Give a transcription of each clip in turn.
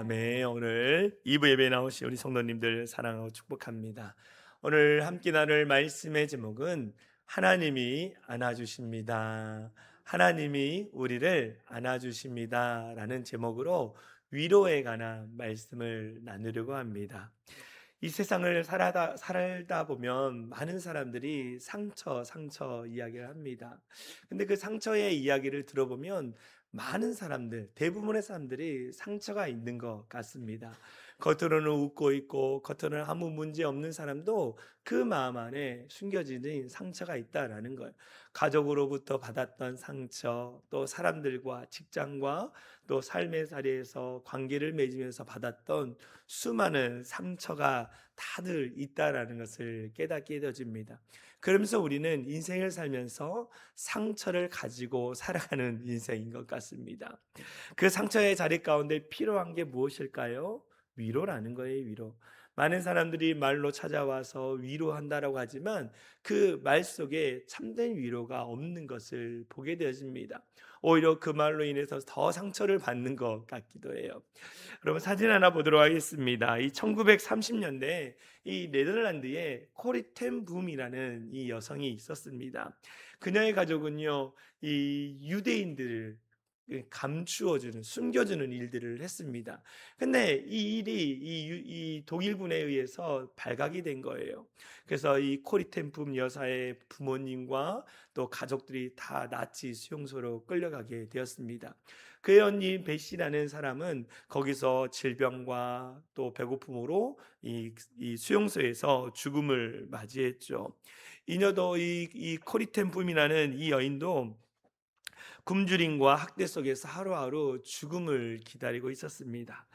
아멘. 오늘 2부 예배에 나오신 우리 성도님들 사랑하고 축복합니다. 오늘 함께 나눌 말씀의 제목은 하나님이 안아주십니다. 하나님이 우리를 안아주십니다. 라는 제목으로 위로에 관한 말씀을 나누려고 합니다. 이 세상을 살다 보면 많은 사람들이 상처 이야기를 합니다. 근데 그 상처의 이야기를 들어보면 많은 사람들, 대부분의 사람들이 상처가 있는 것 같습니다. 겉으로는 웃고 있고 겉으로는 아무 문제 없는 사람도 그 마음 안에 숨겨지는 상처가 있다라는 거예요. 가족으로부터 받았던 상처, 또 사람들과 직장과 또 삶의 자리에서 관계를 맺으면서 받았던 수많은 상처가 다들 있다라는 것을 깨닫게 되어집니다. 그러면서 우리는 인생을 살면서 상처를 가지고 살아가는 인생인 것 같습니다. 그 상처의 자리 가운데 필요한 게 무엇일까요? 위로라는 거예요, 위로. 많은 사람들이 말로 찾아와서 위로한다라고 하지만 그 말 속에 참된 위로가 없는 것을 보게 되어집니다. 오히려 그 말로 인해서 더 상처를 받는 것 같기도 해요. 여러분 사진 하나 보도록 하겠습니다. 이 1930년대 이 네덜란드에 코리 텐 붐이라는 이 여성이 있었습니다. 그녀의 가족은요, 이 유대인들을 감추어주는, 숨겨주는 일들을 했습니다. 근데 이 일이 이 독일군에 의해서 발각이 된 거예요. 그래서 이 코리텐품 여사의 부모님과 또 가족들이 다 나치 수용소로 끌려가게 되었습니다. 그의 언니 베시라는 사람은 거기서 질병과 또 배고픔으로 이 수용소에서 죽음을 맞이했죠. 이녀도 이 코리텐품이라는 이 여인도 굶주림과 학대 속에서 하루하루 죽음을 기다리고 있었습니다.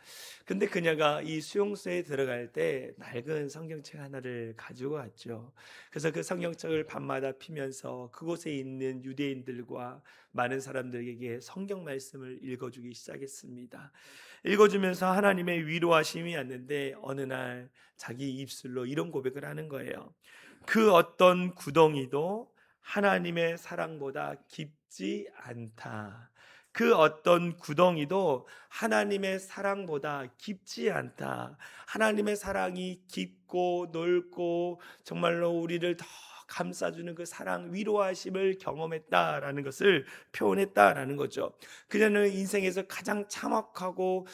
근데 그녀가 이 수용소에 들어갈 때 낡은 성경책 하나를 가지고 왔죠. 그래서 그 성경책을 밤마다 피면서 그곳에 있는 유대인들과 많은 사람들에게 성경 말씀을 읽어주기 시작했습니다. 읽어주면서 하나님의 위로하심이 왔는데 어느 날 자기 입술로 이런 고백을 하는 거예요. 그 어떤 구덩이도 하나님의 사랑보다 깊지 않다. 그 어떤 구덩이도 하나님의 사랑보다 깊지 않다. 하나님의 사랑이 깊고 넓고 정말로 우리를 더 감싸주는 그 사랑, 위로하심을 경험했다라는 것을 표현했다라는 거죠. 그녀는 인생에서 가장 참혹하고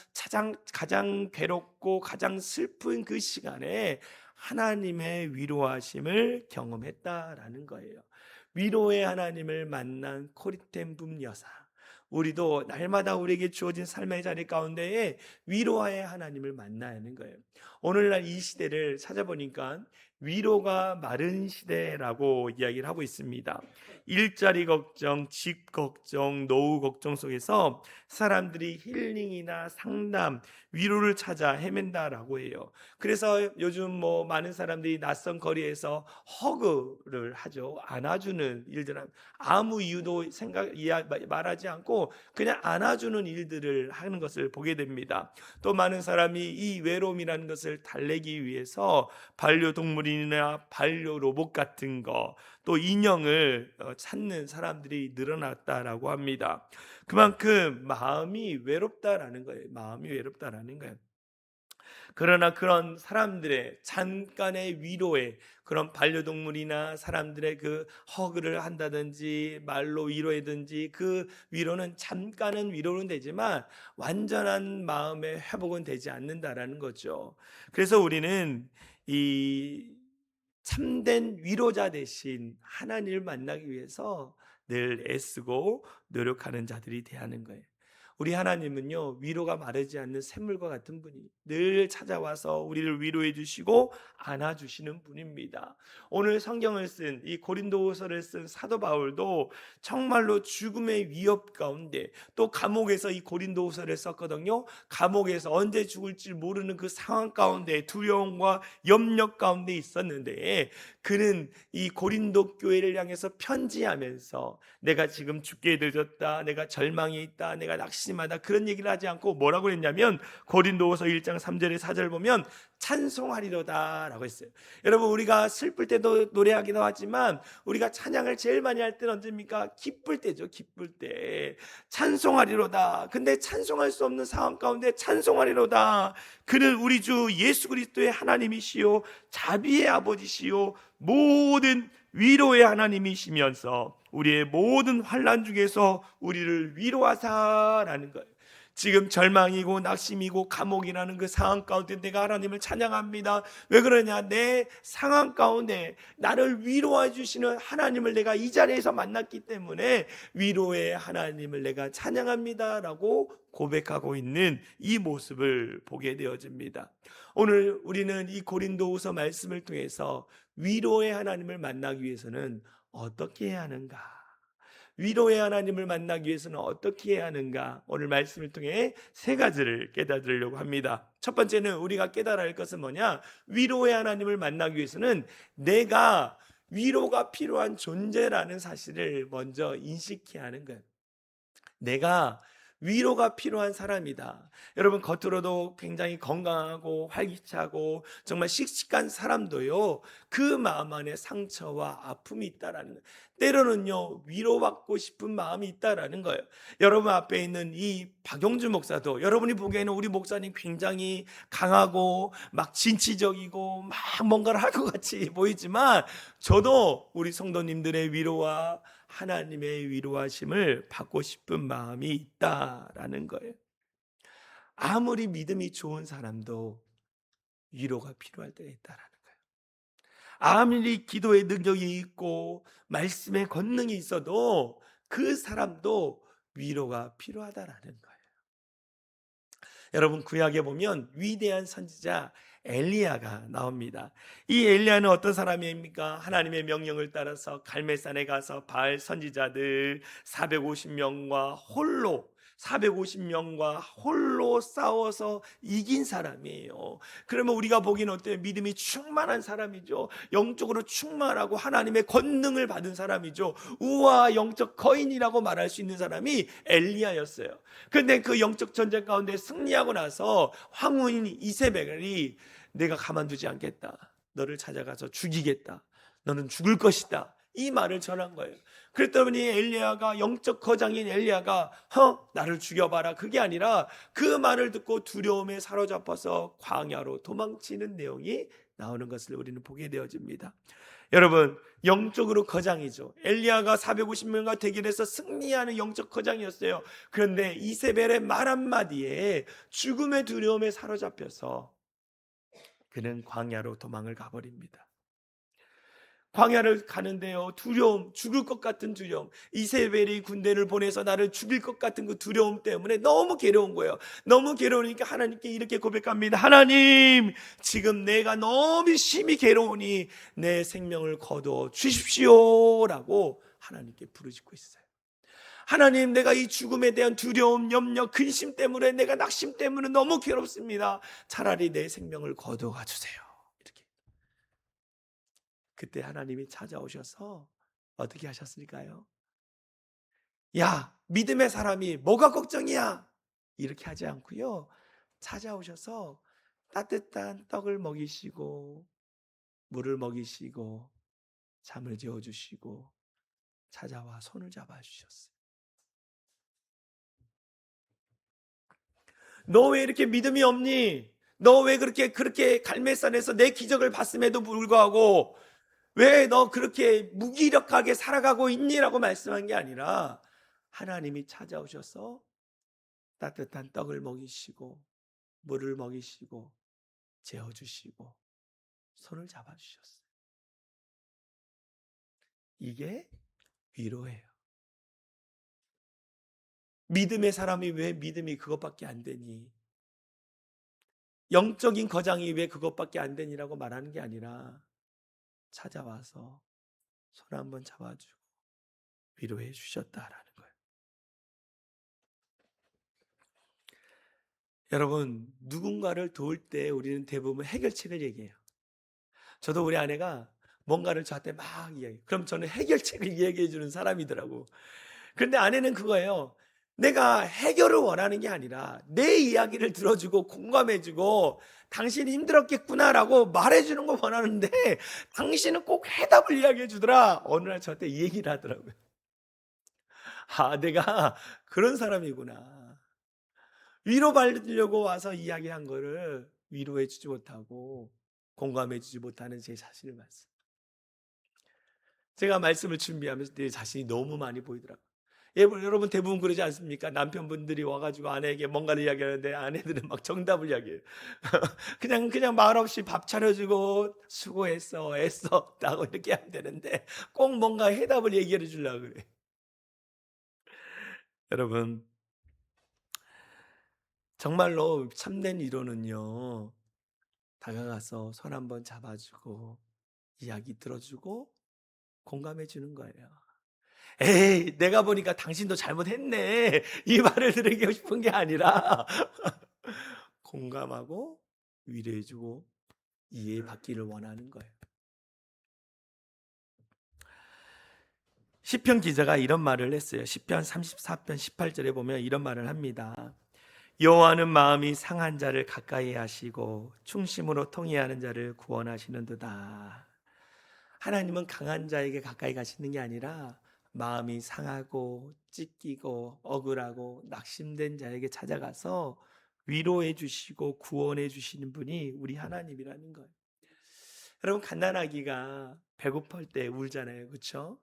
가장 괴롭고 가장 슬픈 그 시간에 하나님의 위로하심을 경험했다라는 거예요. 위로의 하나님을 만난 코리텐붐 여사, 우리도 날마다 우리에게 주어진 삶의 자리 가운데에 위로의 하나님을 만나야 하는 거예요. 오늘날 이 시대를 찾아보니까 위로가 마른 시대라고 이야기를 하고 있습니다. 일자리 걱정, 집 걱정, 노후 걱정 속에서 사람들이 힐링이나 상담, 위로를 찾아 헤맨다라고 해요. 그래서 요즘 뭐 많은 사람들이 낯선 거리에서 허그를 하죠. 안아주는 일들, 아무 이유도 말하지 않고 그냥 안아주는 일들을 하는 것을 보게 됩니다. 또 많은 사람이 이 외로움이라는 것을 달래기 위해서 반려동물이나 반려 로봇 같은 거, 또 인형을 찾는 사람들이 늘어났다라고 합니다. 그만큼 마음이 외롭다라는 거예요. 마음이 외롭다라는 거예요. 그러나 그런 사람들의 잠깐의 위로에, 그런 반려동물이나 사람들의 그 허그를 한다든지 말로 위로하든지, 그 위로는 잠깐은 위로는 되지만 완전한 마음의 회복은 되지 않는다라는 거죠. 그래서 우리는 이 참된 위로자 대신 하나님을 만나기 위해서 늘 애쓰고 노력하는 자들이 되는 거예요. 우리 하나님은요, 위로가 마르지 않는 샘물과 같은 분이 늘 찾아와서 우리를 위로해 주시고 안아 주시는 분입니다. 오늘 성경을 쓴 이 고린도후서를 쓴 사도 바울도 정말로 죽음의 위협 가운데, 또 감옥에서 이 고린도후서를 썼거든요. 감옥에서 언제 죽을지 모르는 그 상황 가운데 두려움과 염려 가운데 있었는데, 그는 이 고린도 교회를 향해서 편지하면서 내가 지금 죽게 되었다, 내가 절망이 있다, 내가 낙심이 때마다 그런 얘기를 하지 않고 뭐라고 했냐면 고린도후서 1장 3절에 4절 보면 찬송하리로다 라고 했어요. 여러분, 우리가 슬플 때도 노래하기도 하지만 우리가 찬양을 제일 많이 할 때는 언제입니까? 기쁠 때죠. 기쁠 때 찬송하리로다. 근데 찬송할 수 없는 상황 가운데 찬송하리로다. 그는 우리 주 예수 그리스도의 하나님이시요 자비의 아버지시요 모든 위로의 하나님이시면서 우리의 모든 환난 중에서 우리를 위로하사라는 거예요. 지금 절망이고 낙심이고 감옥이라는 그 상황 가운데 내가 하나님을 찬양합니다. 왜 그러냐? 내 상황 가운데 나를 위로해 주시는 하나님을 내가 이 자리에서 만났기 때문에 위로의 하나님을 내가 찬양합니다 라고 고백하고 있는 이 모습을 보게 되어집니다. 오늘 우리는 이 고린도후서 말씀을 통해서 위로의 하나님을 만나기 위해서는 어떻게 해야 하는가? 위로의 하나님을 만나기 위해서는 어떻게 해야 하는가? 오늘 말씀을 통해 세 가지를 깨달으려고 합니다. 첫 번째는 우리가 깨달아야 할 것은 뭐냐? 위로의 하나님을 만나기 위해서는 내가 위로가 필요한 존재라는 사실을 먼저 인식해야 하는 거예요. 내가 위로가 필요한 사람이다. 여러분, 겉으로도 굉장히 건강하고 활기차고 정말 씩씩한 사람도요, 그 마음 안에 상처와 아픔이 있다라는 거예요. 때로는요, 위로받고 싶은 마음이 있다라는 거예요. 여러분 앞에 있는 이 박용주 목사도 여러분이 보기에는 우리 목사님 굉장히 강하고 막 진취적이고 막 뭔가를 할 것 같이 보이지만 저도 우리 성도님들의 위로와 하나님의 위로하심을 받고 싶은 마음이 있다라는 거예요. 아무리 믿음이 좋은 사람도 위로가 필요할 때가 있다라는 거예요. 아무리 기도의 능력이 있고 말씀의 권능이 있어도 그 사람도 위로가 필요하다라는 거예요. 여러분, 구약에 보면 위대한 선지자 엘리야가 나옵니다. 이 엘리야는 어떤 사람입니까? 하나님의 명령을 따라서 갈멜산에 가서 바알 선지자들 450명과 홀로 싸워서 이긴 사람이에요. 그러면 우리가 보기는 어때요? 믿음이 충만한 사람이죠. 영적으로 충만하고 하나님의 권능을 받은 사람이죠. 우와, 영적 거인이라고 말할 수 있는 사람이 엘리야였어요. 그런데 그 영적 전쟁 가운데 승리하고 나서 황후인 이세벨이 내가 가만두지 않겠다. 너를 찾아가서 죽이겠다. 너는 죽을 것이다. 이 말을 전한 거예요. 그랬더니 엘리야가, 영적 거장인 엘리야가 나를 죽여봐라, 그게 아니라 그 말을 듣고 두려움에 사로잡혀서 광야로 도망치는 내용이 나오는 것을 우리는 보게 되어집니다. 여러분, 영적으로 거장이죠. 엘리야가 450명과 대결해서 승리하는 영적 거장이었어요. 그런데 이세벨의 말 한마디에 죽음의 두려움에 사로잡혀서 그는 광야로 도망을 가버립니다. 광야를 가는데요, 두려움, 죽을 것 같은 두려움, 이세벨이 군대를 보내서 나를 죽일 것 같은 그 두려움 때문에 너무 괴로운 거예요. 너무 괴로우니까 하나님께 이렇게 고백합니다. 하나님, 지금 내가 너무 심히 괴로우니 내 생명을 거두어 주십시오 라고 하나님께 부르짖고 있어요. 하나님, 내가 이 죽음에 대한 두려움, 염려, 근심 때문에, 내가 낙심 때문에 너무 괴롭습니다. 차라리 내 생명을 거두어 주세요. 이렇게. 그때 하나님이 찾아오셔서 어떻게 하셨을까요? 야, 믿음의 사람이 뭐가 걱정이야? 이렇게 하지 않고요, 찾아오셔서 따뜻한 떡을 먹이시고 물을 먹이시고 잠을 재워주시고 찾아와 손을 잡아주셨어요. 너 왜 이렇게 믿음이 없니? 너 왜 그렇게 갈멜산에서 내 기적을 봤음에도 불구하고 왜 너 그렇게 무기력하게 살아가고 있니? 라고 말씀한 게 아니라 하나님이 찾아오셔서 따뜻한 떡을 먹이시고 물을 먹이시고 재워주시고 손을 잡아주셨어요. 이게 위로예요. 믿음의 사람이 왜 믿음이 그것밖에 안 되니? 영적인 거장이 왜 그것밖에 안 되니라고 말하는 게 아니라 찾아와서 손 한번 잡아주고 위로해 주셨다라는 거예요. 여러분, 누군가를 도울 때 우리는 대부분 해결책을 얘기해요. 저도 우리 아내가 뭔가를 저한테 막 이야기해요. 그럼 저는 해결책을 이야기해 주는 사람이더라고. 그런데 아내는 그거예요. 내가 해결을 원하는 게 아니라 내 이야기를 들어주고 공감해주고 당신이 힘들었겠구나라고 말해주는 거 원하는데 당신은 꼭 해답을 이야기해 주더라. 어느 날 저한테 이 얘기를 하더라고요. 아, 내가 그런 사람이구나. 위로받으려고 와서 이야기한 거를 위로해 주지 못하고 공감해 주지 못하는 제 자신을 봤어요. 제가 말씀을 준비하면서 내 자신이 너무 많이 보이더라고요. 여러분 대부분 그러지 않습니까? 남편분들이 와가지고 아내에게 뭔가를 이야기하는데 아내들은 막 정답을 이야기해요. 그냥 말없이 밥 차려주고 수고했어, 애썼다고 이렇게 하면 되는데 꼭 뭔가 해답을 얘기해 주려고 그래. 여러분, 정말로 참된 위로는요, 다가가서 손 한번 잡아주고 이야기 들어주고 공감해 주는 거예요. 에이, 내가 보니까 당신도 잘못했네. 이 말을 들으고 싶은 게 아니라 공감하고 위로해주고 이해받기를 원하는 거예요. 시편 기자가 이런 말을 했어요. 시편 34편 18절에 보면 이런 말을 합니다. 여호와는 마음이 상한 자를 가까이 하시고 충심으로 통회하는 자를 구원하시는도다. 하나님은 강한 자에게 가까이 가시는 게 아니라 마음이 상하고 찢기고 억울하고 낙심된 자에게 찾아가서 위로해 주시고 구원해 주시는 분이 우리 하나님이라는 거예요. 여러분, 갓난아기가 배고플 때 울잖아요. 그렇죠?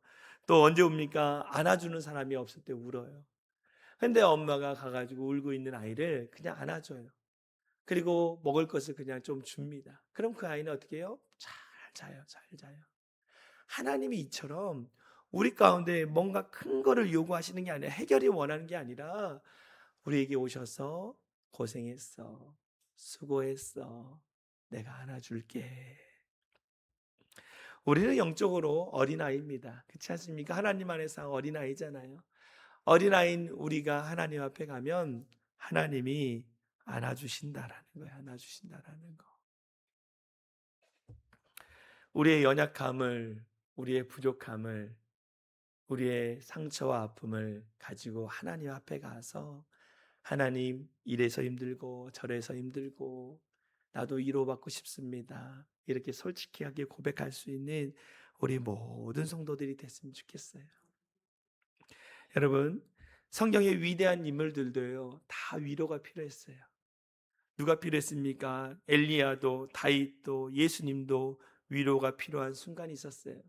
또 언제 웁니까? 안아주는 사람이 없을 때 울어요. 근데 엄마가 가가지고 울고 있는 아이를 그냥 안아줘요. 그리고 먹을 것을 그냥 좀 줍니다. 그럼 그 아이는 어떻게 해요? 잘 자요. 잘 자요. 하나님이 이처럼 우리 가운데 뭔가 큰 거를 요구하시는 게 아니라 해결이 원하는 게 아니라 우리에게 오셔서 고생했어. 수고했어. 내가 안아줄게. 우리는 영적으로 어린아이입니다. 그렇지 않습니까? 하나님 안에서 어린아이잖아요. 어린아이인 우리가 하나님 앞에 가면 하나님이 안아주신다라는 거예요. 안아주신다라는 거. 우리의 연약함을, 우리의 부족함을, 우리의 상처와 아픔을 가지고 하나님 앞에 가서 하나님, 이래서 힘들고 저래서 힘들고 나도 위로받고 싶습니다. 이렇게 솔직하게 고백할 수 있는 우리 모든 성도들이 됐으면 좋겠어요. 여러분, 성경의 위대한 인물들도요, 다 위로가 필요했어요. 누가 필요했습니까? 엘리야도, 다윗도, 예수님도 위로가 필요한 순간이 있었어요.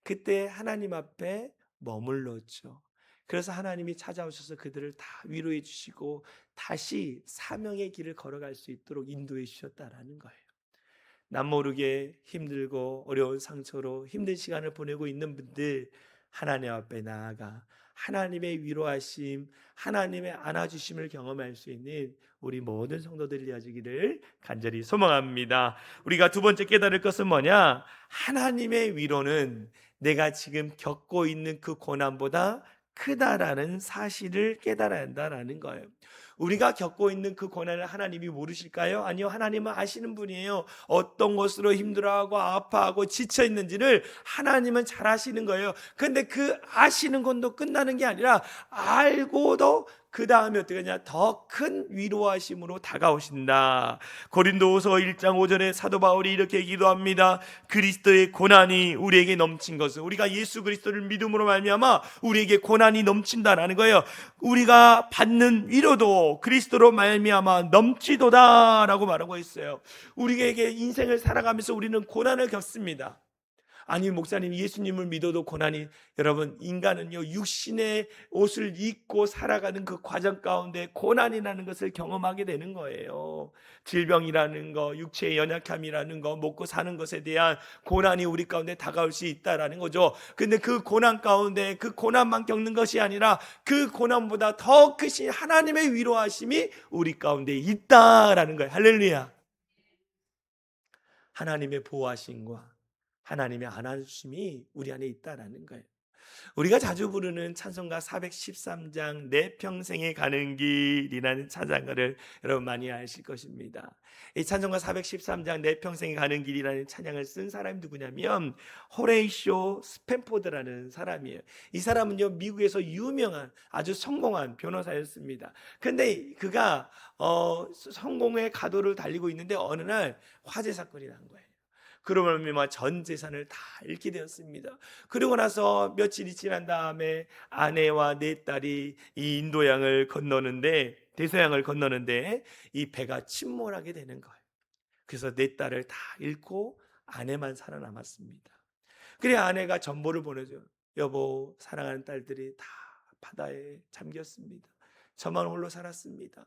그때 하나님 앞에 머물렀죠. 그래서 하나님이 찾아오셔서 그들을 다 위로해 주시고 다시 사명의 길을 걸어갈 수 있도록 인도해 주셨다라는 거예요. 남 모르게 힘들고 어려운 상처로 힘든 시간을 보내고 있는 분들, 하나님 앞에 나아가 하나님의 위로하심, 하나님의 안아주심을 경험할 수 있는 우리 모든 성도들이 되어지기를 간절히 소망합니다. 우리가 두 번째 깨달을 것은 뭐냐? 하나님의 위로는 내가 지금 겪고 있는 그 고난보다 크다라는 사실을 깨달아야 한다라는 거예요. 우리가 겪고 있는 그 고난을 하나님이 모르실까요? 아니요, 하나님은 아시는 분이에요. 어떤 것으로 힘들어하고 아파하고 지쳐 있는지를 하나님은 잘 아시는 거예요. 근데 그 아시는 것도 끝나는 게 아니라 알고도 그 다음에 어떻게 하냐? 더 큰 위로하심으로 다가오신다. 고린도후서 1장 5절에 사도 바울이 이렇게 기도합니다. 그리스도의 고난이 우리에게 넘친 것은, 우리가 예수 그리스도를 믿음으로 말미암아 우리에게 고난이 넘친다라는 거예요. 우리가 받는 위로도 그리스도로 말미암아 넘치도다라고 말하고 있어요. 우리에게 인생을 살아가면서 우리는 고난을 겪습니다. 아니, 목사님, 예수님을 믿어도 고난이, 여러분, 인간은요 육신의 옷을 입고 살아가는 그 과정 가운데 고난이라는 것을 경험하게 되는 거예요. 질병이라는 거, 육체의 연약함이라는 거, 먹고 사는 것에 대한 고난이 우리 가운데 다가올 수 있다라는 거죠. 근데 그 고난 가운데 그 고난만 겪는 것이 아니라 그 고난보다 더 크신 하나님의 위로하심이 우리 가운데 있다라는 거예요. 할렐루야. 하나님의 보호하심과 하나님의 안아주심이 우리 안에 있다라는 거예요. 우리가 자주 부르는 찬송가 413장 내 평생에 가는 길이라는 찬양가를 여러분 많이 아실 것입니다. 이 찬송가 413장 내 평생에 가는 길이라는 찬양을 쓴 사람이 누구냐면 호레이쇼 스펜포드라는 사람이에요. 이 사람은요 미국에서 유명한 아주 성공한 변호사였습니다. 근데 그가 성공의 가도를 달리고 있는데 어느 날 화재 사건이 난 거예요. 그러면 전 재산을 다 잃게 되었습니다. 그러고 나서 며칠이 지난 다음에 아내와 네 딸이 이 인도양을 건너는데 대서양을 건너는데 이 배가 침몰하게 되는 거예요. 그래서 네 딸을 다 잃고 아내만 살아남았습니다. 그래 아내가 전보를 보내줘요. 여보, 사랑하는 딸들이 다 바다에 잠겼습니다. 저만 홀로 살았습니다.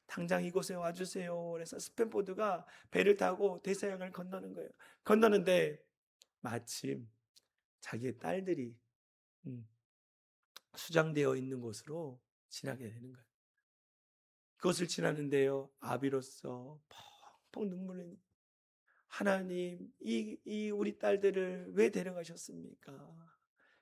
당장 이곳에 와주세요. 그래서 스탠포드가 배를 타고 대서양을 건너는 거예요. 건너는데 마침 자기의 딸들이 음, 수장되어 있는 곳으로 지나게 되는 거예요. 그것을 지나는데요, 아비로서 펑펑 눈물 흘리는, 하나님, 이 우리 딸들을 왜 데려가셨습니까?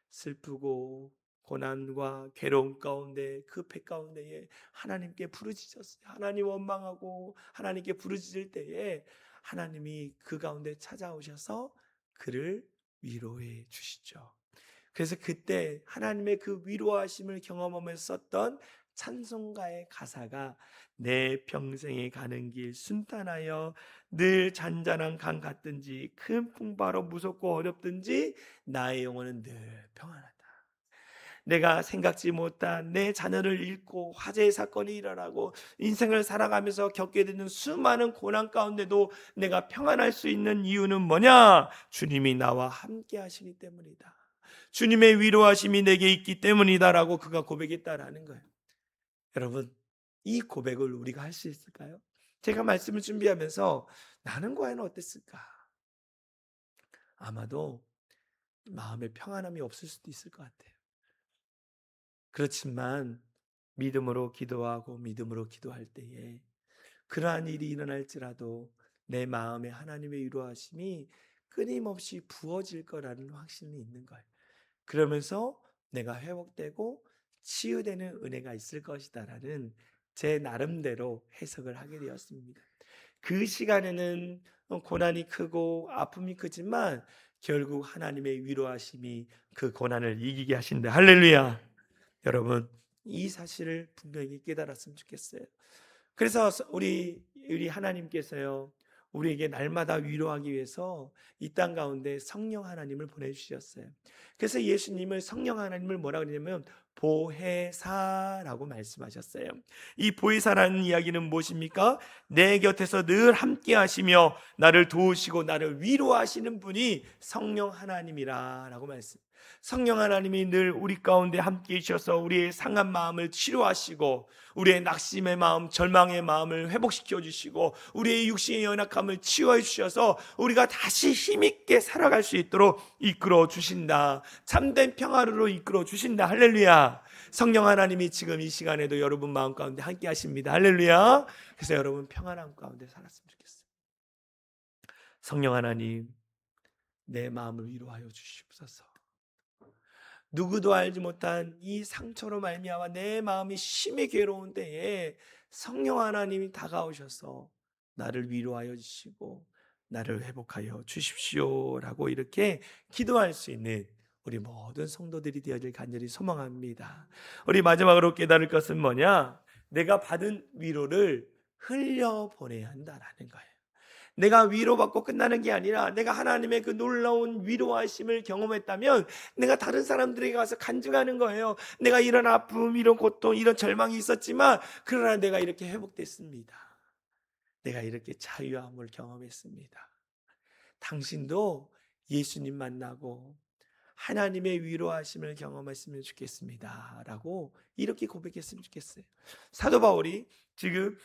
슬프고 고난과 괴로움 가운데 그 배 가운데에 하나님께 부르짖었어요. 하나님 원망하고 하나님께 부르짖을 때에 하나님이 그 가운데 찾아오셔서 그를 위로해 주시죠. 그래서 그때 하나님의 그 위로하심을 경험하면서 썼던 찬송가의 가사가 내 평생에 가는 길 순탄하여 늘 잔잔한 강 같든지 큰 풍파로 무섭고 어렵든지 나의 영혼은 늘 평안하다. 내가 생각지 못한 내 자녀를 잃고 화재의 사건이 일어나고 인생을 살아가면서 겪게 되는 수많은 고난 가운데도 내가 평안할 수 있는 이유는 뭐냐? 주님이 나와 함께 하시기 때문이다. 주님의 위로하심이 내게 있기 때문이다라고 그가 고백했다라는 거예요. 여러분, 이 고백을 우리가 할 수 있을까요? 제가 말씀을 준비하면서 나는 과연 어땠을까? 아마도 마음에 평안함이 없을 수도 있을 것 같아요. 그렇지만 믿음으로 기도하고 믿음으로 기도할 때에 그러한 일이 일어날지라도 내 마음에 하나님의 위로하심이 끊임없이 부어질 거라는 확신이 있는 거예요. 그러면서 내가 회복되고 치유되는 은혜가 있을 것이다라는 제 나름대로 해석을 하게 되었습니다. 그 시간에는 고난이 크고 아픔이 크지만 결국 하나님의 위로하심이 그 고난을 이기게 하신다. 할렐루야. 여러분, 이 사실을 분명히 깨달았으면 좋겠어요. 그래서 우리 하나님께서요, 우리에게 날마다 위로하기 위해서 이 땅 가운데 성령 하나님을 보내주셨어요. 그래서 예수님을 성령 하나님을 뭐라 그러냐면 보혜사라고 말씀하셨어요. 이 보혜사라는 이야기는 무엇입니까? 내 곁에서 늘 함께 하시며 나를 도우시고 나를 위로하시는 분이 성령 하나님이라고 말씀. 성령 하나님이 늘 우리 가운데 함께 계셔서 우리의 상한 마음을 치료하시고 우리의 낙심의 마음, 절망의 마음을 회복시켜 주시고 우리의 육신의 연약함을 치유해 주셔서 우리가 다시 힘있게 살아갈 수 있도록 이끌어 주신다. 참된 평화로 이끌어 주신다. 할렐루야. 성령 하나님이 지금 이 시간에도 여러분 마음 가운데 함께 하십니다. 할렐루야. 그래서 여러분 평안함 가운데 살았으면 좋겠어요. 성령 하나님, 내 마음을 위로하여 주시옵소서. 누구도 알지 못한 이 상처로 말미암아 내 마음이 심히 괴로운 때에 성령 하나님이 다가오셔서 나를 위로하여 주시고 나를 회복하여 주십시오라고 이렇게 기도할 수 있는 우리 모든 성도들이 되어질 간절히 소망합니다. 우리 마지막으로 깨달을 것은 뭐냐? 내가 받은 위로를 흘려보내야 한다라는 거예요. 내가 위로받고 끝나는 게 아니라 내가 하나님의 그 놀라운 위로하심을 경험했다면 내가 다른 사람들에게 가서 간증하는 거예요. 내가 이런 아픔, 이런 고통, 이런 절망이 있었지만 그러나 내가 이렇게 회복됐습니다. 내가 이렇게 자유함을 경험했습니다. 당신도 예수님 만나고 하나님의 위로하심을 경험했으면 좋겠습니다 라고 이렇게 고백했으면 좋겠어요. 사도 바울이 지금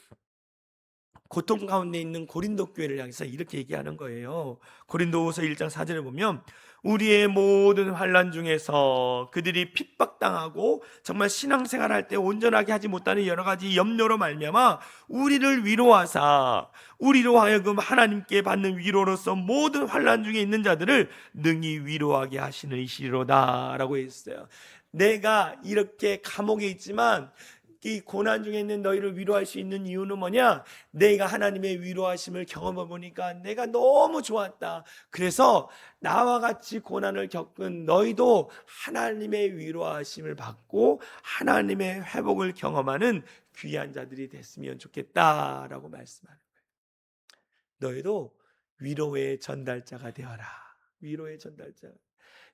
고통 가운데 있는 고린도 교회를 향해서 이렇게 얘기하는 거예요. 고린도후서 1장 4절에 보면 우리의 모든 환난 중에서 그들이 핍박당하고 정말 신앙생활할 때 온전하게 하지 못하는 여러 가지 염려로 말미암아 우리를 위로하사 우리로 하여금 하나님께 받는 위로로서 모든 환난 중에 있는 자들을 능히 위로하게 하시는 이시로다라고 했어요. 내가 이렇게 감옥에 있지만 이 고난 중에 있는 너희를 위로할 수 있는 이유는 뭐냐? 내가 하나님의 위로하심을 경험해 보니까 내가 너무 좋았다. 그래서 나와 같이 고난을 겪은 너희도 하나님의 위로하심을 받고 하나님의 회복을 경험하는 귀한 자들이 됐으면 좋겠다라고 말씀하는 거예요. 너희도 위로의 전달자가 되어라. 위로의 전달자.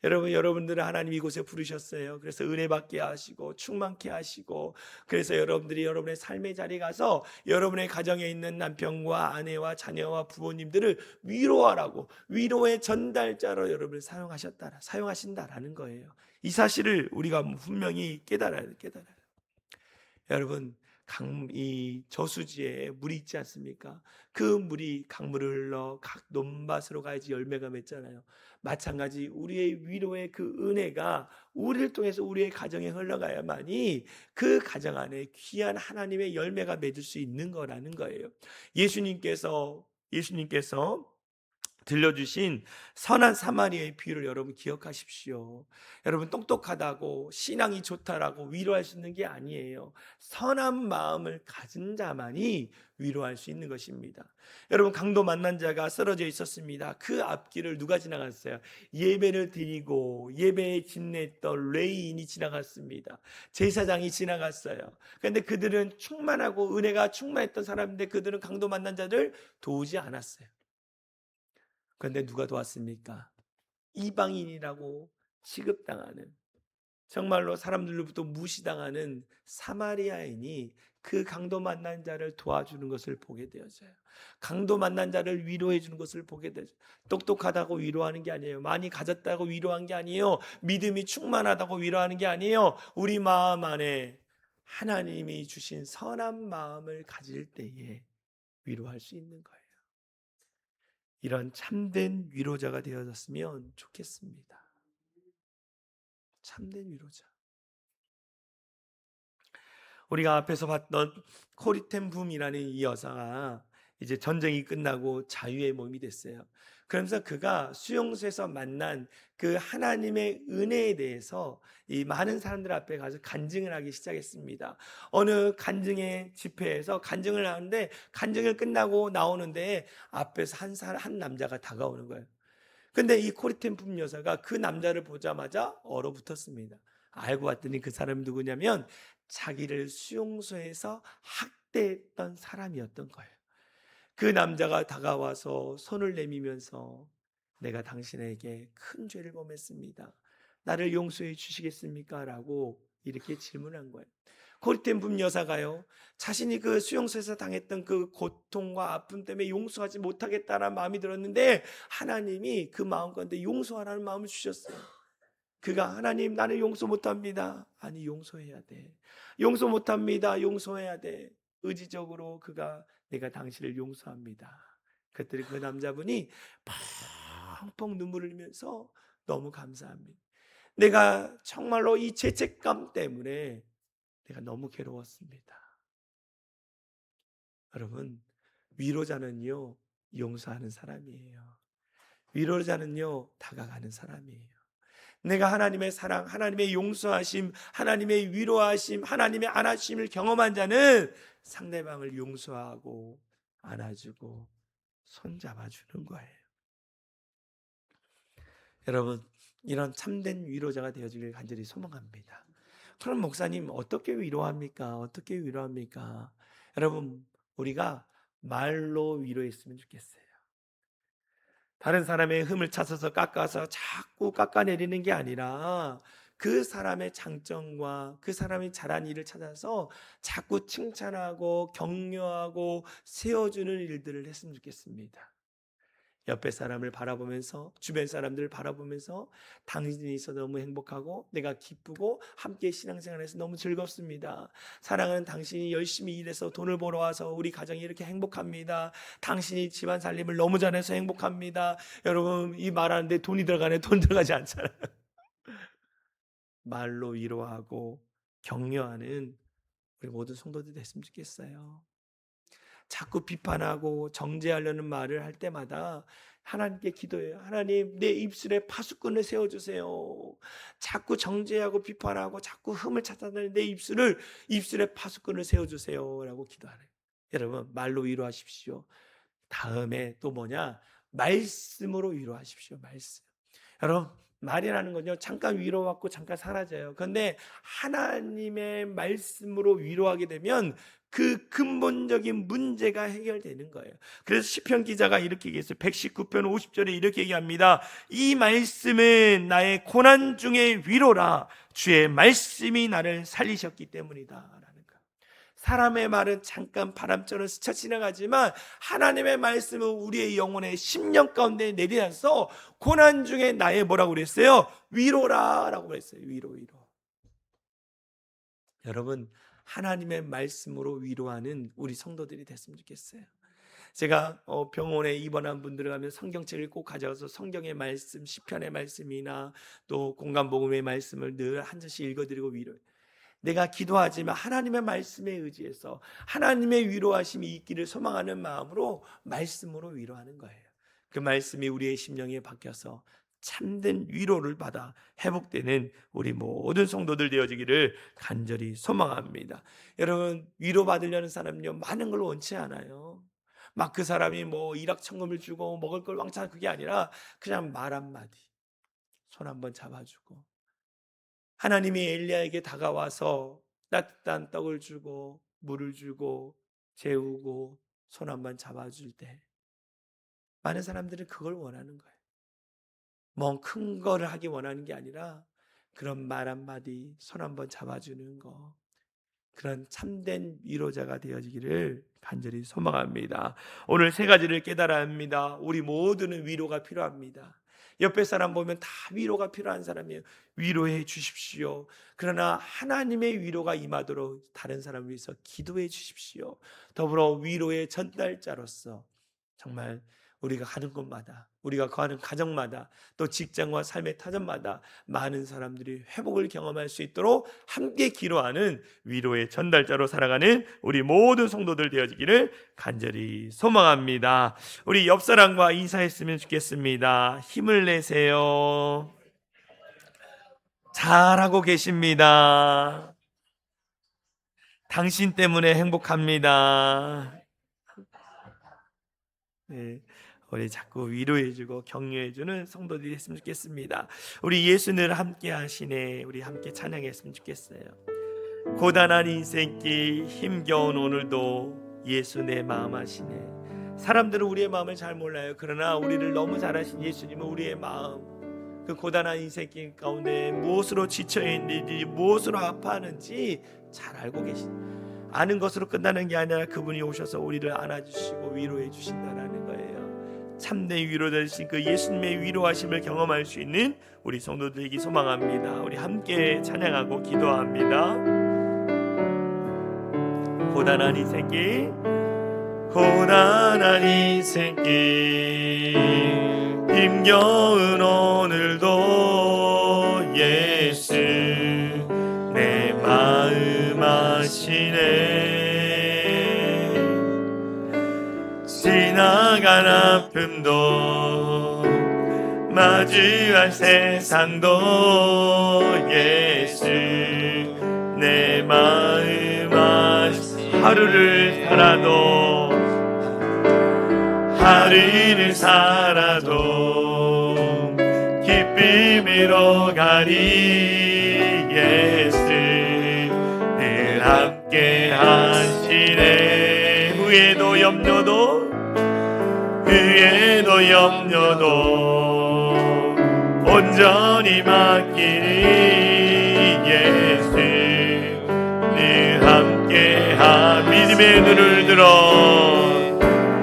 여러분들은 하나님 이곳에 부르셨어요. 그래서 은혜 받게 하시고 충만케 하시고, 그래서 여러분들이 여러분의 삶의 자리에 가서 여러분의 가정에 있는 남편과 아내와 자녀와 부모님들을 위로하라고, 위로의 전달자로 여러분을 사용하신다라는 거예요. 이 사실을 우리가 분명히 깨달아야 돼요. 여러분, 이 저수지에 물이 있지 않습니까? 그 물이 강물을 흘러 각 논밭으로 가야지 열매가 맺잖아요. 마찬가지 우리의 위로의 그 은혜가 우리를 통해서 우리의 가정에 흘러가야만이 그 가정 안에 귀한 하나님의 열매가 맺을 수 있는 거라는 거예요. 예수님께서 들려주신 선한 사마리아의 비유를 여러분 기억하십시오. 여러분, 똑똑하다고 신앙이 좋다라고 위로할 수 있는 게 아니에요. 선한 마음을 가진 자만이 위로할 수 있는 것입니다. 여러분, 강도 만난 자가 쓰러져 있었습니다. 그 앞길을 누가 지나갔어요? 예배를 드리고 예배에 집례했던 레위인이 지나갔습니다. 제사장이 지나갔어요. 그런데 그들은 충만하고 은혜가 충만했던 사람인데 그들은 강도 만난 자를 도우지 않았어요. 그런데 누가 도왔습니까? 이방인이라고 취급당하는, 정말로 사람들로부터 무시당하는 사마리아인이 그 강도 만난 자를 도와주는 것을 보게 되었어요. 강도 만난 자를 위로해 주는 것을 보게 되죠. 똑똑하다고 위로하는 게 아니에요. 많이 가졌다고 위로한 게 아니에요. 믿음이 충만하다고 위로하는 게 아니에요. 우리 마음 안에 하나님이 주신 선한 마음을 가질 때에 위로할 수 있는 거예요. 이런 참된 위로자가 되어졌으면 좋겠습니다. 참된 위로자. 우리가 앞에서 봤던 코리텐 붐이라는 이 여자가 이제 전쟁이 끝나고 자유의 몸이 됐어요. 그러면서 그가 수용소에서 만난 그 하나님의 은혜에 대해서 이 많은 사람들 앞에 가서 간증을 하기 시작했습니다. 어느 간증의 집회에서 간증을 하는데 간증을 끝나고 나오는데 앞에서 한 남자가 다가오는 거예요. 근데 이 코리텐 품 여사가 그 남자를 보자마자 얼어붙었습니다. 알고 봤더니 그 사람이 누구냐면 자기를 수용소에서 학대했던 사람이었던 거예요. 그 남자가 다가와서 손을 내미면서 내가 당신에게 큰 죄를 범했습니다. 나를 용서해 주시겠습니까? 라고 이렇게 질문한 거예요. 코리텐 붐 여사가요, 자신이 그 수용소에서 당했던 그 고통과 아픔 때문에 용서하지 못하겠다는 마음이 들었는데 하나님이 그 마음 가운데 용서하라는 마음을 주셨어요. 그가 하나님, 나는 용서 못합니다. 아니, 용서해야 돼. 용서 못합니다. 용서해야 돼. 의지적으로 그가 내가 당신을 용서합니다. 그랬더니 그 남자분이 펑펑 눈물을 흘리면서 너무 감사합니다. 내가 정말로 이 죄책감 때문에 내가 너무 괴로웠습니다. 여러분, 위로자는요, 용서하는 사람이에요. 위로자는요, 다가가는 사람이에요. 내가 하나님의 사랑, 하나님의 용서하심, 하나님의 위로하심, 하나님의 안아주심을 경험한 자는 상대방을 용서하고 안아주고 손잡아주는 거예요. 여러분, 이런 참된 위로자가 되어주길 간절히 소망합니다. 그럼 목사님, 어떻게 위로합니까? 어떻게 위로합니까? 여러분, 우리가 말로 위로했으면 좋겠어요. 다른 사람의 흠을 찾아서 깎아서 자꾸 깎아내리는 게 아니라 그 사람의 장점과 그 사람이 잘한 일을 찾아서 자꾸 칭찬하고 격려하고 세워주는 일들을 했으면 좋겠습니다. 옆에 사람을 바라보면서, 주변 사람들을 바라보면서 당신이 있어서 너무 행복하고 내가 기쁘고 함께 신앙생활에서 너무 즐겁습니다. 사랑하는 당신이 열심히 일해서 돈을 벌어와서 우리 가정이 이렇게 행복합니다. 당신이 집안 살림을 너무 잘해서 행복합니다. 여러분, 이 말하는데 돈이 들어가네? 돈 들어가지 않잖아요. 말로 위로하고 격려하는 우리 모든 성도들이 됐으면 좋겠어요. 자꾸 비판하고 정죄하려는 말을 할 때마다 하나님께 기도해요. 하나님, 내 입술에 파수꾼을 세워주세요. 자꾸 정죄하고 비판하고 자꾸 흠을 찾아내는 내 입술에 파수꾼을 세워주세요 라고 기도하래요. 여러분, 말로 위로하십시오. 다음에 또 뭐냐? 말씀으로 위로하십시오. 말씀. 여러분, 말이라는 건요, 잠깐 위로받고 잠깐 사라져요. 그런데 하나님의 말씀으로 위로하게 되면 그 근본적인 문제가 해결되는 거예요. 그래서 시편 기자가 이렇게 얘기했어요. 119편 50절에 이렇게 얘기합니다. 이 말씀은 나의 고난 중의 위로라. 주의 말씀이 나를 살리셨기 때문이다. 사람의 말은 잠깐 바람처럼 스쳐 지나가지만 하나님의 말씀은 우리의 영혼의 심령 가운데 내려서 고난 중에 나의 뭐라고 그랬어요? 위로라 라고 그랬어요. 위로. 여러분, 하나님의 말씀으로 위로하는 우리 성도들이 됐으면 좋겠어요. 제가 병원에 입원한 분들을 가면 성경책을 꼭 가져가서 성경의 말씀, 시편의 말씀이나 또 공감복음의 말씀을 늘 한 절씩 읽어드리고 위로해요. 내가 기도하지만 하나님의 말씀에 의지해서 하나님의 위로하심이 있기를 소망하는 마음으로 말씀으로 위로하는 거예요. 그 말씀이 우리의 심령에 박혀서 참된 위로를 받아 회복되는 우리 모든 성도들 되어지기를 간절히 소망합니다. 여러분, 위로받으려는 사람은요, 많은 걸 원치 않아요. 막 그 사람이 뭐 일확천금을 주고 먹을 걸 왕창, 그게 아니라 그냥 말 한마디, 손 한번 잡아주고, 하나님이 엘리야에게 다가와서 따뜻한 떡을 주고 물을 주고 재우고 손 한번 잡아줄 때 많은 사람들은 그걸 원하는 거예요. 뭐 큰 거를 하기 원하는 게 아니라 그런 말 한마디, 손 한번 잡아주는 거, 그런 참된 위로자가 되어지기를 간절히 소망합니다. 오늘 세 가지를 깨달아야 합니다. 우리 모두는 위로가 필요합니다. 옆에 사람 보면 다 위로가 필요한 사람이에요. 위로해 주십시오. 그러나 하나님의 위로가 임하도록 다른 사람을 위해서 기도해 주십시오. 더불어 위로의 전달자로서 정말 우리가 가는 곳마다, 우리가 거하는 가정마다, 또 직장과 삶의 타전마다 많은 사람들이 회복을 경험할 수 있도록 함께 기도하는 위로의 전달자로 살아가는 우리 모든 성도들 되어지기를 간절히 소망합니다. 우리 옆 사람과 인사했으면 좋겠습니다. 힘을 내세요. 잘하고 계십니다. 당신 때문에 행복합니다. 네. 우리 자꾸 위로해주고 격려해주는 성도들이 됐으면 좋겠습니다. 우리 예수를 함께 하시네. 우리 함께 찬양했으면 좋겠어요. 고단한 인생길 힘겨운 오늘도 예수 내 마음 하시네. 사람들은 우리의 마음을 잘 몰라요. 그러나 우리를 너무 잘 아신 예수님은 우리의 마음, 그 고단한 인생길 가운데 무엇으로 지쳐있는지, 무엇으로 아파하는지 잘 알고 계십니다. 아는 것으로 끝나는 게 아니라 그분이 오셔서 우리를 안아주시고 위로해 주신다는 거예요. 참된 위로되신 그 예수님의 위로하심을 경험할 수 있는 우리 성도들에게 소망합니다. 우리 함께 찬양하고 기도합니다. 고단한 인생길, 고단한 인생길 힘겨운 오늘도 예수 내 마음 아시네. 지나간 아픔도 마주할 세상도 예수 내 마음 아시네. 하루를 살아도 기쁨으로 가리 예수 늘 함께 하시네. 후회도 염려도 온전히 맡기니 예수 늘 함께 믿음의 눈을 들어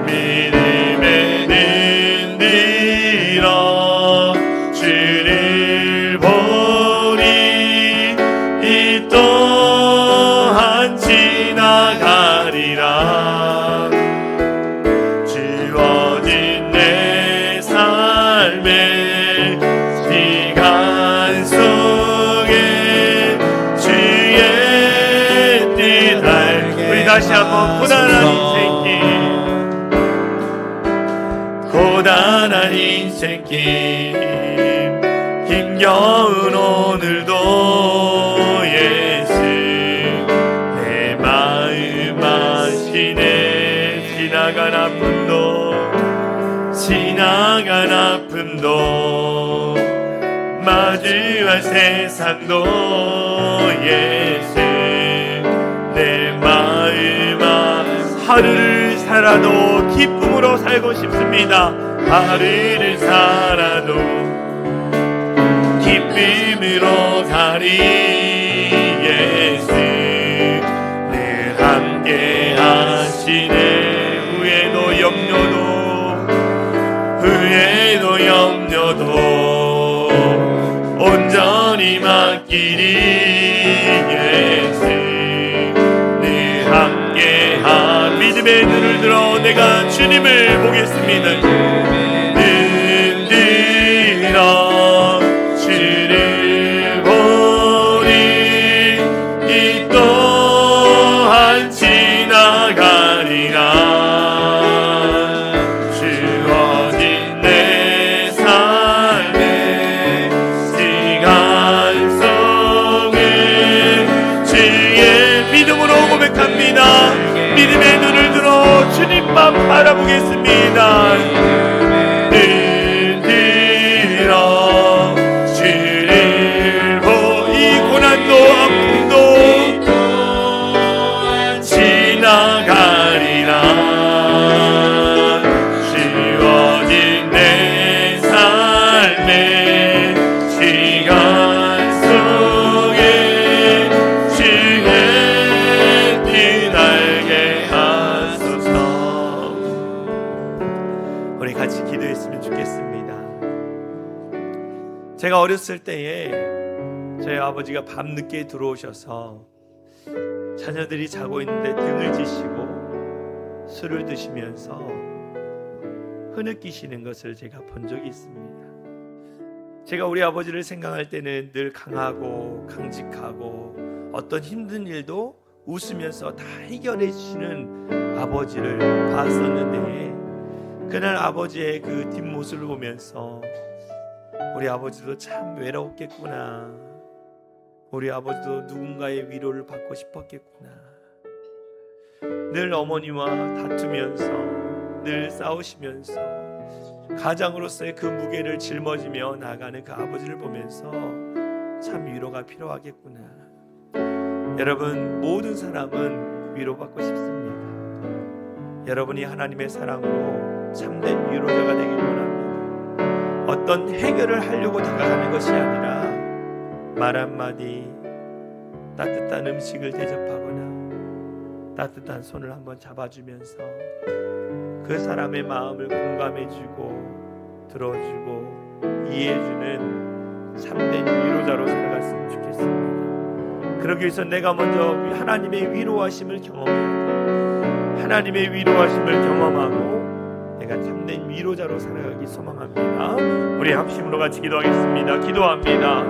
믿음의 눈 난 인생길 힘겨운 오늘도 예수 내 마음 아시네. 지나간 아픔도 마주할 세상도 예수 내 마음 하루를 살아도 기쁨으로 살고 싶습니다. 하루를 살아도 기쁨으로 가리 예수 늘 함께 하시네. 후회도 염려도 온전히 맡기리 예수 늘 함께한 믿음의 눈을 들어 내가 주님을 보겠습니다. 눈 들어 주를 보리 이 또한 지나가리라. 주어진 내 삶의 시간 속에 주의 믿음으로 고백합니다. 믿음의 눈을 들어 주님만 바라보겠습니다. 눈 들어 주를 보이 고난도 아픔도 지나가리라. 주어진 내 삶의 시간 속에 주의 빛나게 하소서. 우리 같이 기도했으면 좋겠습니다. 제가 어렸을 때에 저희 아버지가 밤늦게 들어오셔서 자녀들이 자고 있는데 등을 지시고 술을 드시면서 흐느끼시는 것을 제가 본 적이 있습니다. 제가 우리 아버지를 생각할 때는 늘 강하고 강직하고 어떤 힘든 일도 웃으면서 다 해결해 주시는 아버지를 봤었는데, 그날 아버지의 그 뒷모습을 보면서 우리 아버지도 참 외로웠겠구나, 우리 아버지도 누군가의 위로를 받고 싶었겠구나. 늘 어머니와 다투면서 늘 싸우시면서 가장으로서의 그 무게를 짊어지며 나가는 그 아버지를 보면서 참 위로가 필요하겠구나. 여러분, 모든 사람은 위로받고 싶습니다. 여러분이 하나님의 사랑으로 참된 위로자가 되길 원합니다. 어떤 해결을 하려고 다가가는 것이 아니라 말 한마디, 따뜻한 음식을 대접하거나 따뜻한 손을 한번 잡아주면서 그 사람의 마음을 공감해주고 들어주고 이해해주는 참된 위로자로 살아갔으면 좋겠습니다. 그러기 위해서 내가 먼저 하나님의 위로하심을 경험해야 돼. 하나님의 위로하심을 경험하고 내가 참된 위로자로 살아가기 소망합니다. 우리 합심으로 같이 기도하겠습니다. 기도합니다.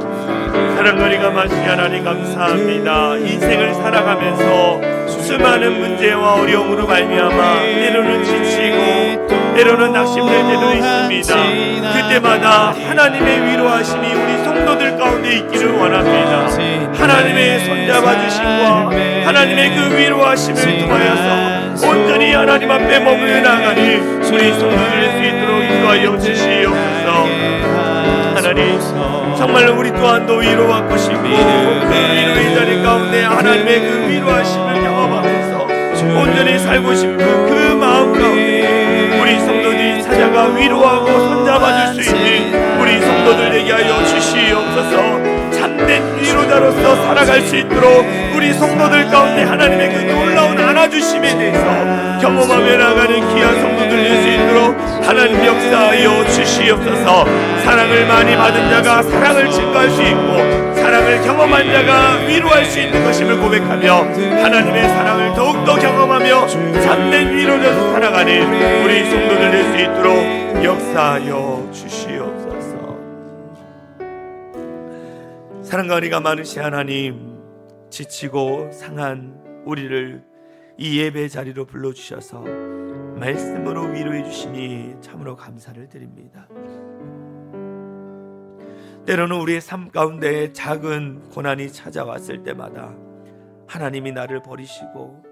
사랑하리가 마신 하나님 감사합니다. 인생을 살아가면서 수많은 문제와 어려움으로 말미암아 때로는 지치고 때로는 낙심될 때도 있습니다. 그때마다 하나님의 위로하심이 우리 성도들 가운데 있기를 원합니다. 하나님의 손잡아 주심과 하나님의 그 위로하심을 통하여서 온전히 하나님 앞에 머물러 나가는 우리 성도들 될 수 있도록 인도하여 주시옵소서. 하나님, 정말 우리 또한도 위로받고 싶고 그 위로의 자리 가운데 하나님의 그 위로하심을 경험하면서 온전히 살고 싶은 그 마음 가운데 우리 성도들이 찾아가 위로하고 손잡아 줄 수 있는 우리 성도들 되게 하여 주시옵소서. 참된 위로자로서 살아갈 수 있도록 우리 성도들 가운데 하나님의 그 놀라운 안아주심에 대해서 경험하며 나가는 귀한 성도들 될 수 있도록 하나님 역사하여 주시옵소서. 사랑을 많이 받은 자가 사랑을 증거할 수 있고 사랑을 경험한 자가 위로할 수 있는 것임을 고백하며 하나님의 사랑을 더욱더 경험하며 참된 위로자로 살아가는 우리 성도들 될 수 있도록 역사하여 주시옵소서. 사랑과 은혜가 많으신 하나님, 지치고 상한 우리를 이 예배 자리로 불러주셔서 말씀으로 위로해 주시니 참으로 감사를 드립니다. 때로는 우리의 삶 가운데 작은 고난이 찾아왔을 때마다 하나님이 나를 버리시고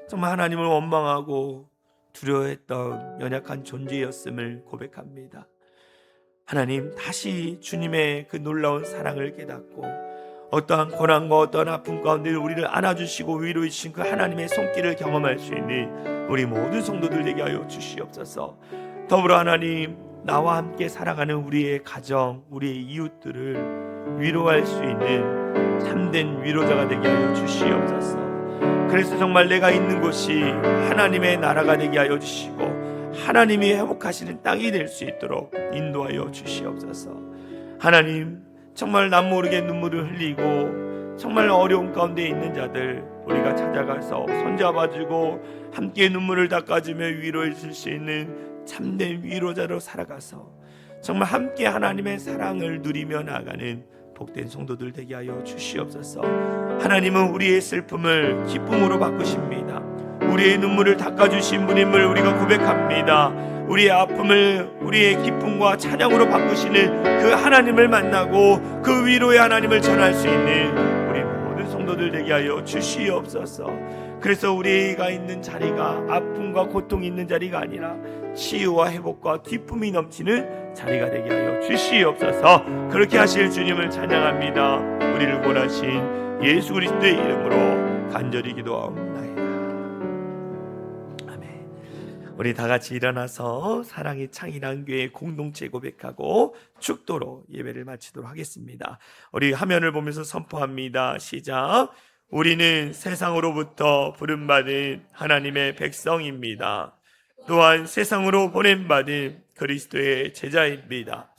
정말 하나님을 원망하고 두려워했던 연약한 존재였음을 고백합니다. 하나님, 다시 주님의 그 놀라운 사랑을 깨닫고 어떠한 고난과 어떠한 아픔 가운데 우리를 안아주시고 위로해 주신 그 하나님의 손길을 경험할 수 있는 우리 모든 성도들 되게 하여 주시옵소서. 더불어 하나님, 나와 함께 살아가는 우리의 가정, 우리의 이웃들을 위로할 수 있는 참된 위로자가 되게 하여 주시옵소서. 그래서 정말 내가 있는 곳이 하나님의 나라가 되게 하여 주시고 하나님이 회복하시는 땅이 될 수 있도록 인도하여 주시옵소서. 하나님, 정말 남 모르게 눈물을 흘리고 정말 어려운 가운데 있는 자들 우리가 찾아가서 손잡아주고 함께 눈물을 닦아주며 위로해 줄 수 있는 참된 위로자로 살아가서 정말 함께 하나님의 사랑을 누리며 나아가는 복된 성도들 되게 하여 주시옵소서. 하나님은 우리의 슬픔을 기쁨으로 바꾸십니다. 우리의 눈물을 닦아주신 분임을 우리가 고백합니다. 우리의 아픔을 우리의 기쁨과 찬양으로 바꾸시는 그 하나님을 만나고 그 위로의 하나님을 전할 수 있는 우리 모든 성도들 되게 하여 주시옵소서. 그래서 우리가 있는 자리가 아픔과 고통이 있는 자리가 아니라 치유와 회복과 기쁨이 넘치는 자리가 되게 하여 주시옵소서. 그렇게 하실 주님을 찬양합니다. 우리를 구원하신 예수 그리스도의 이름으로 간절히 기도하옵나이다. 우리 다 같이 일어나서 사랑의 창이란 교회 공동체 고백하고 축도로 예배를 마치도록 하겠습니다. 우리 화면을 보면서 선포합니다. 시작. 우리는 세상으로부터 부름받은 하나님의 백성입니다. 또한 세상으로 보냄받은 그리스도의 제자입니다.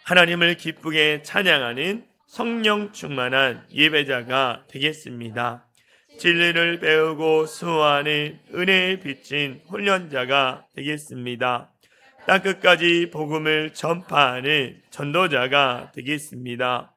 하나님을 기쁘게 찬양하는 성령 충만한 예배자가 되겠습니다. 진리를 배우고 수호하는 은혜에 비친 훈련자가 되겠습니다. 땅끝까지 복음을 전파하는 전도자가 되겠습니다.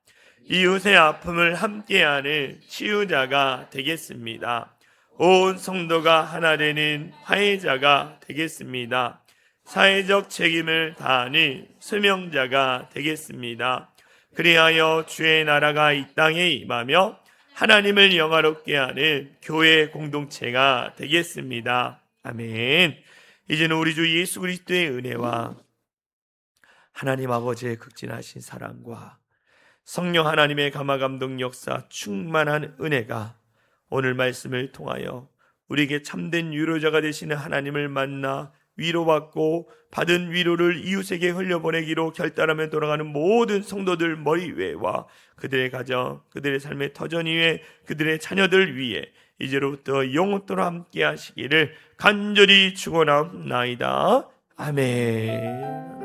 이웃의 아픔을 함께하는 치유자가 되겠습니다. 온 성도가 하나 되는 화해자가 되겠습니다. 사회적 책임을 다하는 수명자가 되겠습니다. 그리하여 주의 나라가 이 땅에 임하며 하나님을 영화롭게 하는 교회 공동체가 되겠습니다. 아멘. 이제는 우리 주 예수 그리스도의 은혜와 하나님 아버지의 극진하신 사랑과 성령 하나님의 감화감동 역사 충만한 은혜가 오늘 말씀을 통하여 우리에게 참된 위로자가 되시는 하나님을 만나 위로받고 받은 위로를 이웃에게 흘려보내기로 결단하며 돌아가는 모든 성도들 머리 위에와 그들의 가정, 그들의 삶의 터전 위에, 그들의 자녀들 위에 이제로부터 영원토록 함께 하시기를 간절히 축원합니다. 아멘.